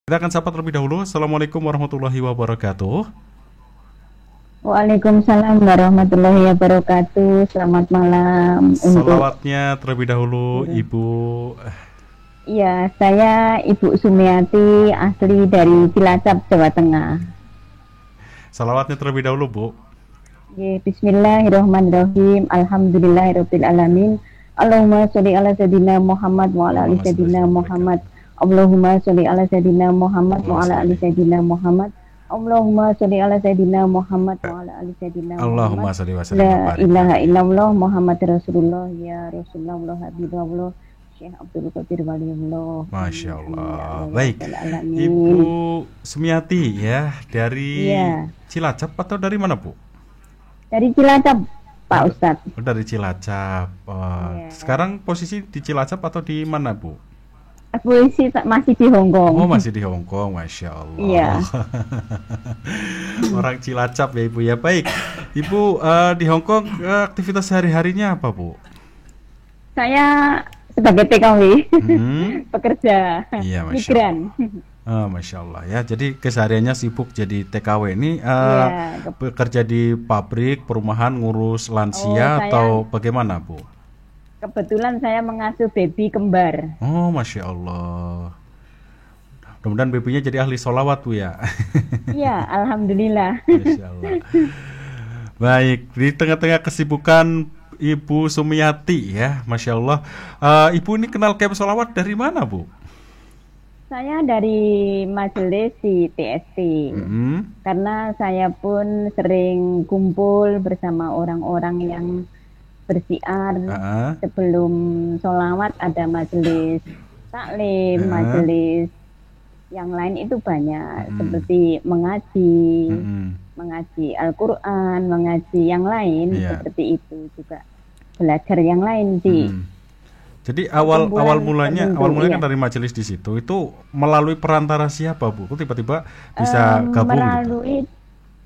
Kita akan sapa terlebih dahulu. Assalamualaikum warahmatullahi wabarakatuh. Waalaikumsalam warahmatullahi wabarakatuh. Selamat malam untuk Salawatnya terlebih dahulu Ibu. ya saya Ibu Sumiati asli dari Cilacap, Jawa Tengah. Salawatnya terlebih dahulu Bu. Bismillahirrahmanirrahim. Alhamdulillahirabbil alamin. Allahumma sholli ala sayyidina Muhammad wa ala ali sayyidina Muhammad. Allahumma sholli ala sayyidina Muhammad wa ala ali sayyidina Muhammad. Allahumma sholli ala sayyidina Muhammad wa ala ali sayyidina Allahumma Muhammad. sholli wa sallim wa La barik. ilaha illallah Muhammad Rasulullah ya Rasulullah Habibullah Syekh Abdul Qadir Waliullah. Masya Amin, Allah. ya Allah, Baik. ya Rabbal alamin. Ibu Sumiati ya dari Iya, Cilacap atau dari mana Bu? dari Cilacap Pak Ustadz. Oh, dari Cilacap. Iya. Sekarang posisi di Cilacap atatu di mana Bu? Aku masih di Hong Kong. Oh masih di Hong Kong, Masya Allah. Iya. Orang Cilacap ya Ibu ya. Baik, Ibu di Hong Kong aktivitas sehari-harinya apa Bu? Saya sebagai TKW, Hmm. pekerja Iya, Masya migran. Masya Allah ya. Jadi kesehariannya sibuk jadi TKW ini Iya, bekerja di pabrik, perumahan, ngurus lansia saya- atau bagaimana Bu? kebetulan saya mengasuh baby kembar. Oh Masya Allah. Mudah-mudahan babynya jadi ahli sholawat Bu ya. Iya, alhamdulillah. Masya Allah. Baik, di tengah-tengah kesibukan Ibu Sumiati ya, Masya Allah. Ibu ini kenal camp sholawat dari mana Bu? Saya dari majelis di TST. Hmm. Karena saya pun sering kumpul bersama orang-orang yang bersiar. Ah, Sebelum sholawat ada majelis taklim, majelis yang lain itu banyak, seperti mengaji, mengaji Al-Quran, mengaji yang lain, Iya. seperti itu juga belajar yang lain di Jadi awal perkumpulan mulanya tertentu, kan iya. dari majelis di situ itu melalui perantara siapa Bu? Kok tiba-tiba bisa gabung gitu? melalui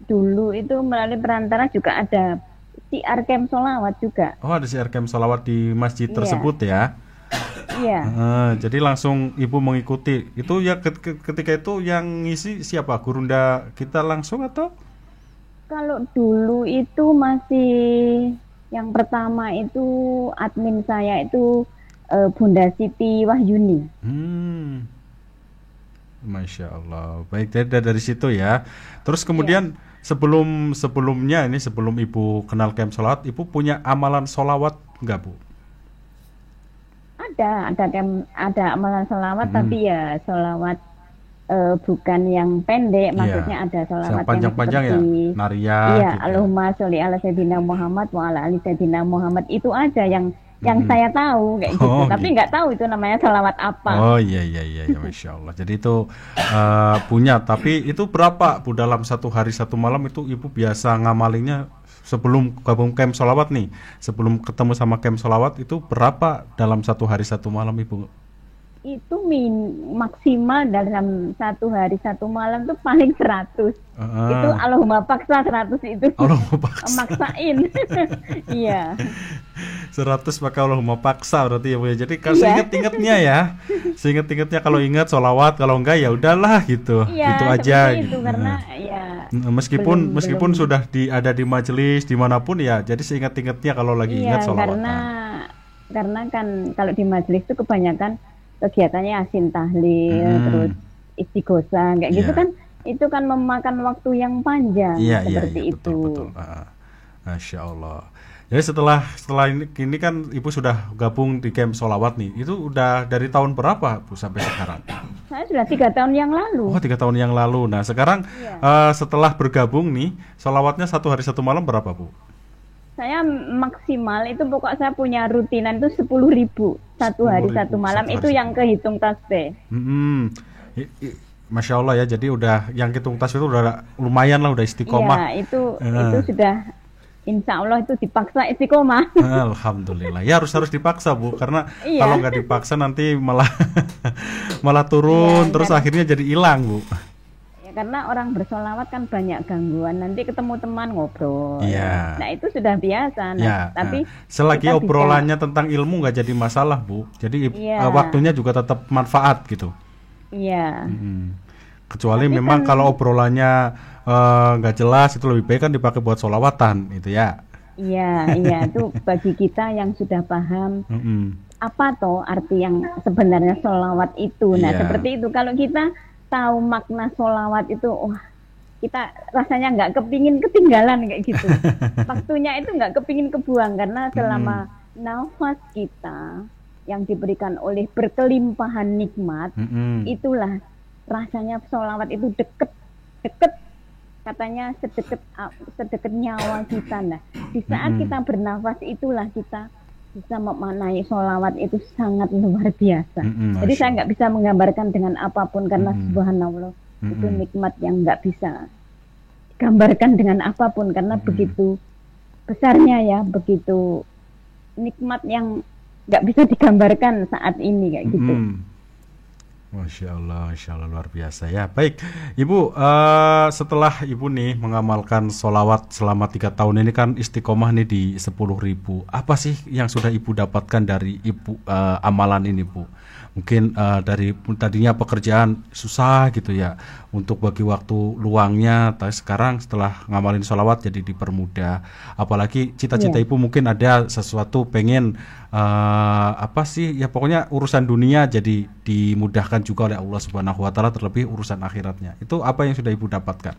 dulu itu melalui perantara juga ada siar camp sholawat juga. Oh ada si camp sholawat di masjid Iya. tersebut ya? Iya. Jadi langsung Ibu mengikuti. Itu ya ketika itu yang ngisi siapa? Gurunda kita langsung atau? Kalau dulu itu masih yang pertama itu admin saya itu Bunda Siti Wahyuni. Masya Allah. Baik, dari situ ya. Terus kemudian sebelumnya ini sebelum Ibu kenal camp sholawat, Ibu punya amalan sholawat enggak Bu? Ada amalan sholawat, tapi ya sholawat bukan yang pendek, maksudnya ada sholawat yang panjang-panjang ya, seperti Naria. iya, gitu. Allahumma sholli ala sayyidina Muhammad wa ala ali sayyidina Muhammad, itu aja yang saya tahu kayak gitu. Oh, Tapi gitu. nggak tahu itu namanya sholawat apa. Oh iya Masya Allah. Jadi itu punya. Tapi itu berapa Bu dalam satu hari satu malam itu Ibu biasa ngamalinya sebelum gabung camp sholawat nih, sebelum ketemu sama camp sholawat itu berapa dalam satu hari satu malam Ibu? Itu maksimal dalam satu hari satu malam tuh paling 100. Itu Allahumma paksa 100 itu. Allahumma paksa. Maksain. Iya. 100 maka Allahumma paksa berarti ya Bu ya. Jadi kalau Iya. seinget-ingetnya ya. Seinget-ingetnya kalau ingat sholawat, kalau enggak ya udahlah gitu. Iya, Gitu aja. seperti itu, gitu. karena ya Meskipun belum. sudah ada di majelis dimanapun ya, jadi seingat-ingatnya kalau lagi Iya, ingat sholawatan. karena kan kalau di majelis itu kebanyakan kegiatannya asin tahlil, terus istighosah kayak gitu Iya. kan, itu kan memakan waktu yang panjang, Iya seperti itu. betul. Masya Allah. Jadi setelah ini kan Ibu sudah gabung di camp sholawat nih. Itu udah dari tahun berapa Bu sampai sekarang? Saya sudah 3 tahun yang lalu. Oh 3 tahun yang lalu. Nah sekarang setelah bergabung nih, sholawatnya satu hari satu malam berapa Bu? Saya maksimal itu pokok saya punya rutinan itu 10.000 satu hari 10.000 satu malam, satu hari itu satu yang kehitung tasbih. Masya Allah ya. Jadi udah yang hitung tas itu udah lumayan lah, udah istiqomah. Iya, itu sudah insya Allah itu dipaksa istiqomah. Alhamdulillah. Ya harus dipaksa Bu, karena Iya. kalau nggak dipaksa nanti malah malah turun, Iya, terus akhirnya jadi hilang Bu. Ya, karena orang bersolawat kan banyak gangguan, nanti ketemu teman ngobrol. Iya. Nah itu sudah biasa. Nah, Ya, tapi selagi kita obrolannya tentang ilmu nggak jadi masalah Bu. Jadi Iya. waktunya juga tetap manfaat gitu. Iya. Kecuali Tapi memang kan kalau obrolannya nggak jelas itu lebih baik kan dipakai buat sholawatan itu ya. iya, iya itu bagi kita yang sudah paham Mm-mm. apa toh arti yang sebenarnya sholawat itu. Nah, Iya. seperti itu. Kalau kita tahu makna sholawat itu, wah, kita rasanya nggak kepingin ketinggalan kayak gitu. Waktunya itu nggak kepingin kebuang karena Mm-mm. selama nafas kita yang diberikan oleh berkelimpahan nikmat, Mm-mm. itulah rasanya sholawat itu deket, deket katanya sedekat nyawa kita. Nah, di saat Mm-mm. kita bernafas itulah kita bisa memaknai sholawat itu sangat luar biasa. Mm-mm. Jadi Masya saya nggak Allah. bisa menggambarkan dengan apapun karena Mm-mm. subhanallah itu Mm-mm. nikmat yang nggak bisa gambarkan dengan apapun karena Mm-mm. begitu besarnya ya, begitu nikmat yang nggak bisa digambarkan saat ini kayak gitu. Mm-mm. Masya Allah luar biasa ya. Baik, Ibu, setelah Ibu nih mengamalkan sholawat selama 3 tahun ini kan istiqomah nih di 10.000. Apa sih yang sudah Ibu dapatkan dari Ibu amalan ini, Bu? Mungkin dari tadinya pekerjaan susah gitu ya untuk bagi waktu luangnya, tapi sekarang setelah ngamalin sholawat jadi dipermudah. Apalagi cita-cita Iya, Ibu mungkin ada sesuatu pengen apa sih ya pokoknya urusan dunia jadi dimudahkan juga oleh Allah Subhanahu wa taala terlebih urusan akhiratnya. Itu apa yang sudah Ibu dapatkan?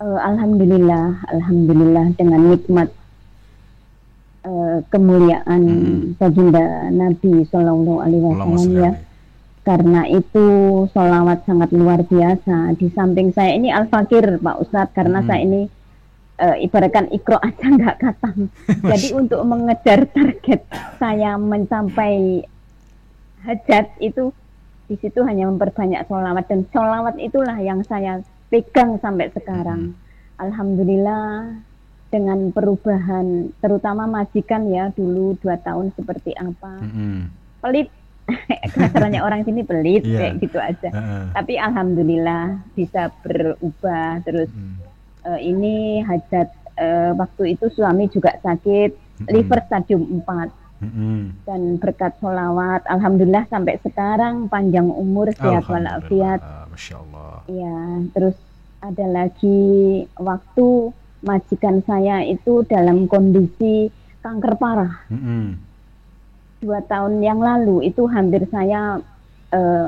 alhamdulillah, alhamdulillah dengan nikmat kemuliaan Mm-mm. baginda Nabi Shallallahu Alaihi Allahumma Wasallam sholli ya. alaihi. Karena itu sholawat sangat luar biasa. Di samping saya ini al-fakir Pak Ustadz, karena saya Mm-mm. ini ibaratkan ikro aja nggak khatam. Jadi Masya untuk Allah. mengejar target saya mencapai hajat itu di situ hanya memperbanyak sholawat dan sholawat itulah yang saya pegang sampai Mm-mm. sekarang. Alhamdulillah dengan perubahan terutama majikan ya dulu 2 tahun seperti apa Mm-mm. pelit kasarannya orang sini pelit Iya. kayak gitu aja. Heeh. Tapi alhamdulillah bisa berubah terus Mm-mm. ini hajat waktu itu suami juga sakit Mm-mm. liver stadium 4 Mm-mm. dan berkat sholawat alhamdulillah sampai sekarang panjang umur sehat walafiat. Alhamdulillah, Masya Allah. Ya, terus ada lagi waktu majikan saya itu dalam kondisi kanker parah. Mm-mm. 2 tahun yang lalu itu hampir saya eh,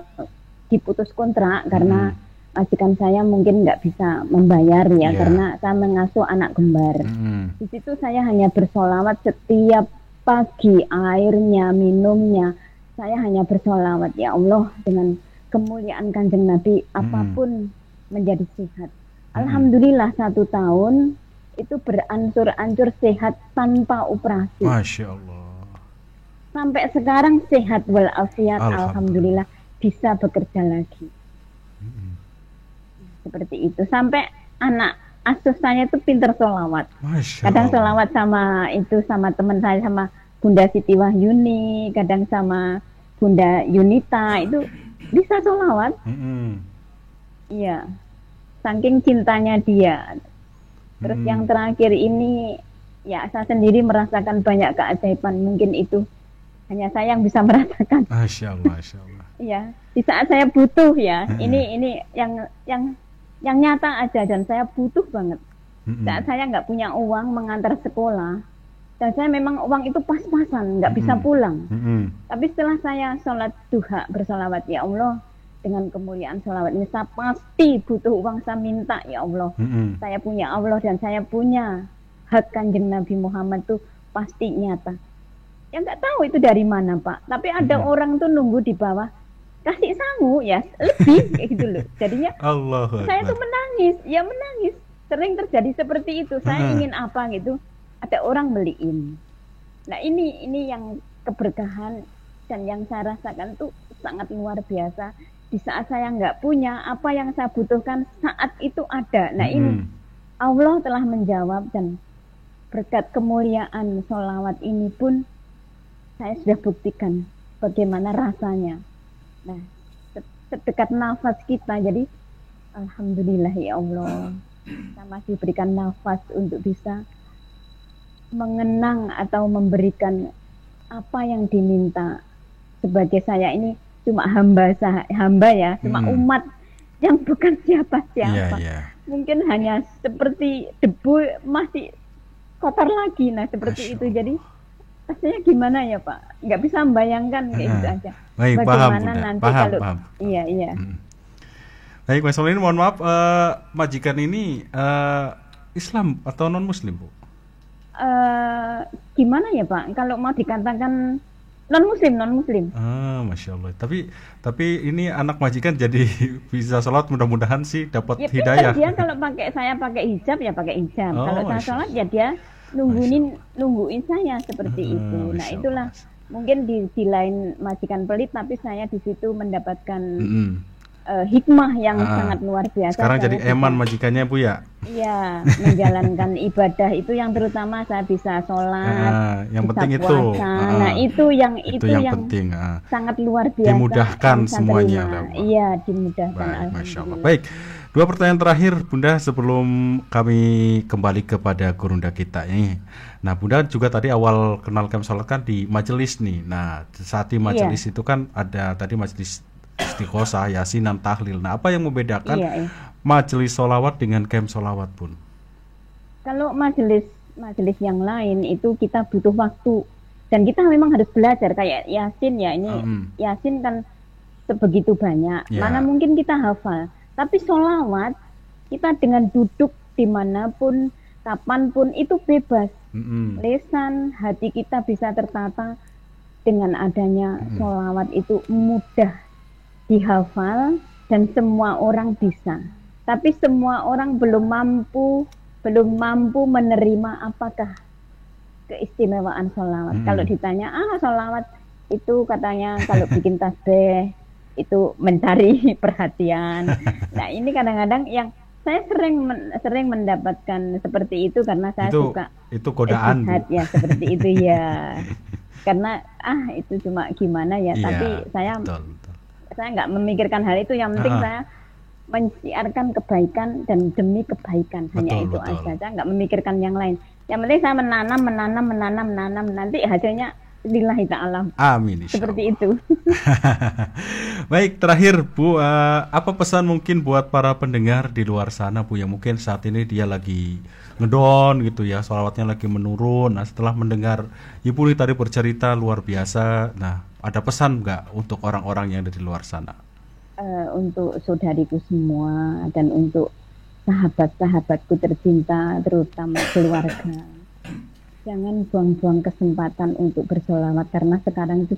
diputus kontrak karena Mm-mm. majikan saya mungkin nggak bisa membayar ya Iya. karena saya mengasuh anak kembar. Mm-mm. Di situ saya hanya bersolawat setiap pagi airnya, minumnya. Saya hanya bersolawat ya Allah dengan kemuliaan kanjeng Nabi apapun menjadi sehat. Alhamdulillah 1 tahun itu beransur-ansur sehat tanpa operasi. Masya Allah. Sampai sekarang sehat walafiat, Alhamdulillah. alhamdulillah bisa bekerja lagi. Mm-mm. Seperti itu. Sampai anak asuh saya itu pinter sholawat. Masya Kadang Allah. sholawat sama teman saya sama Bunda Siti Wahyuni, kadang sama Bunda Yunita itu bisa sholawat. Mm-mm. Iya. Saking cintanya dia. Terus Mm-mm. yang terakhir ini ya saya sendiri merasakan banyak keajaiban. Mungkin itu hanya saya yang bisa merasakan. Masya Allah, Masya Allah. Iya, di saat saya butuh ya, Mm-mm. ini yang nyata aja dan saya butuh banget. Mm-mm. Saat saya nggak punya uang mengantar sekolah, dan saya memang uang itu pas-pasan, nggak bisa Mm-mm. pulang. Mm-mm. Tapi setelah saya sholat duha bersolawat ya Allah, dengan kemuliaan sholawat ini saya pasti butuh uang, saya minta ya Allah. Mm-mm. Saya punya Allah dan saya punya hak kanjeng Nabi Muhammad tuh pasti nyata. Ya nggak tahu itu dari mana Pak. Tapi ada Mm-mm. orang tuh nunggu di bawah kasih sangu ya lebih kayak gitu loh. Jadinya Allahu saya tuh Akbar. menangis, ya menangis. Sering terjadi seperti itu. Saya Heeh. ingin apa gitu, ada orang beliin. Nah ini yang keberkahan dan yang saya rasakan tuh sangat luar biasa. Di saat saya nggak punya, apa yang saya butuhkan saat itu ada. Nah ini Mm-mm. Allah telah menjawab dan berkat kemuliaan sholawat ini pun saya sudah buktikan bagaimana rasanya. Nah, sedekat nafas kita, jadi alhamdulillah ya Allah, kita masih berikan nafas untuk bisa mengenang atau memberikan apa yang diminta. Sebagai saya ini cuma hamba ya, cuma Mm-mm. umat yang bukan Iya, siapa-siapa. iya. Mungkin hanya seperti debu masih kotor lagi. Nah, seperti Masya itu. Jadi Allah. rasanya gimana ya Pak? Nggak bisa membayangkan kayak gitu Heeh. aja. Baik, paham Bagaimana Bunda. nanti Paham, kalau paham. iya iya. Mm. Baik, Mas Solihin, mohon maaf, majikan ini Islam atau non Muslim, Bu? Eh gimana ya Pak? Kalau mau dikatakan non Muslim, non Muslim. Masya Allah. Tapi ini anak majikan jadi bisa sholat, mudah-mudahan sih dapat Ya pinter hidayah. dia kalau saya pakai hijab ya pakai hijab. Kalau Oh, saya Masya sholat Allah. ya dia Masya Allah. nungguin saya seperti itu. Nah Masya Allah. itulah mungkin di lain majikan pelit, tapi saya di situ mendapatkan Mm-mm. hikmah yang Ah, sangat luar biasa. sekarang jadi Saya eman bisa majikannya, Bu ya. iya menjalankan ibadah itu yang terutama saya bisa sholat, Yang bisa penting itu. puasa. Nah itu Itu yang penting. sangat luar biasa Dimudahkan yang saya semuanya terima. oleh Allah. Iya dimudahkan Baik, Masya Allah. alhamdulillah. Baik, dua pertanyaan terakhir Bunda sebelum kami kembali kepada gurunda kita ini. Nah, Bunda juga tadi awal kenal Kem Salat kan di majelis nih. Nah, saat di Iya majelis itu kan ada tadi majelis istighosah, yasinan, tahlil. Nah, apa yang membedakan iya iya. majelis solawat dengan Kem Solawat, Bun? Kalau majelis yang lain itu kita butuh waktu dan kita memang harus belajar kayak Yasin ya ini Yasin kan sebegitu banyak. Mana Ya. mungkin kita hafal. Tapi sholawat kita dengan duduk dimanapun, kapanpun itu bebas. Mm-mm. Lesan, hati kita bisa tertata dengan adanya sholawat itu mudah dihafal dan semua orang bisa. Tapi semua orang belum mampu menerima apakah keistimewaan sholawat. Kalau ditanya, sholawat itu katanya kalau bikin tasbih itu mencari perhatian. Nah ini kadang-kadang yang saya sering mendapatkan seperti itu karena saya suka itu godaan, Bu. istihad ya seperti itu ya. Karena itu cuma gimana ya. Iya, Tapi betul. saya nggak memikirkan hal itu. Yang penting saya mensiarkan kebaikan dan demi kebaikan, hanya itu aja. Saya nggak memikirkan yang lain. Yang penting saya menanam, nanti hasilnya lillahi ta'ala. Amin. Seperti itu. Baik, terakhir Bu, apa pesan mungkin buat para pendengar di luar sana, Bu, yang mungkin saat ini dia lagi ngedown gitu ya, sholawatnya lagi menurun. Nah, setelah mendengar Ibu tadi bercerita luar biasa, nah ada pesan nggak untuk orang-orang yang ada di luar sana? Untuk saudariku semua dan untuk sahabat-sahabatku tercinta, terutama keluarga, jangan buang-buang kesempatan untuk bersolawat karena sekarang itu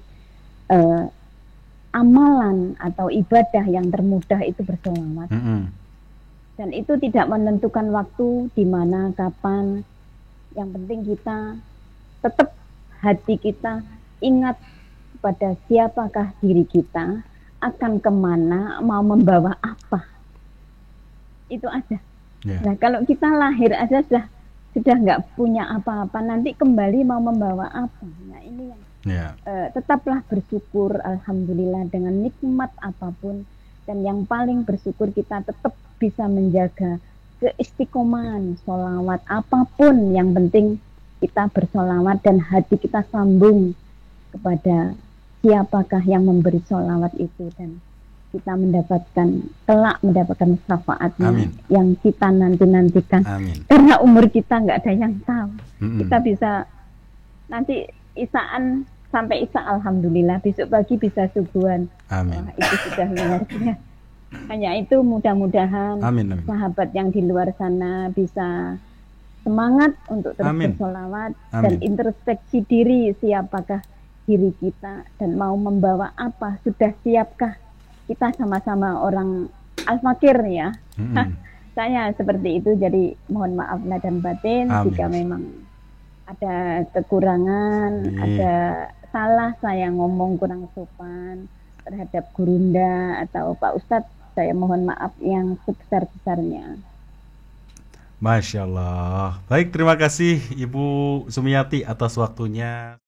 amalan atau ibadah yang termudah itu bersolawat. Dan itu tidak menentukan waktu di mana, kapan. Yang penting kita tetap hati kita ingat pada siapakah diri kita, akan kemana, mau membawa apa. Itu aja. Nah kalau kita lahir aja sudah nggak punya apa-apa, nanti kembali mau membawa apa. Nah ini yang tetaplah bersyukur, alhamdulillah dengan nikmat apapun. Dan yang paling bersyukur kita tetap bisa menjaga keistiqomahan sholawat apapun. Yang penting kita bersolawat dan hati kita sambung kepada siapakah yang memberi sholawat itu, dan kita kelak mendapatkan syafaatnya yang kita nantikan. Karena umur kita nggak ada yang tahu. Kita bisa nanti isaan sampai isa alhamdulillah, besok pagi bisa subuhan. Wah, itu sudah luar biasa. Hanya itu mudah-mudahan sahabat yang di luar sana bisa semangat untuk terus bersolawat dan introspeksi diri, siapakah diri kita dan mau membawa apa, sudah siapkah kita sama-sama orang al-fakir ya. Saya seperti itu, jadi mohon maaf lahir dan batin jika memang ada kekurangan, ada salah saya ngomong kurang sopan terhadap gurunda atau Pak Ustadz, saya mohon maaf yang sebesar-besarnya. Masya Allah. Baik, terima kasih Ibu Sumiati atas waktunya.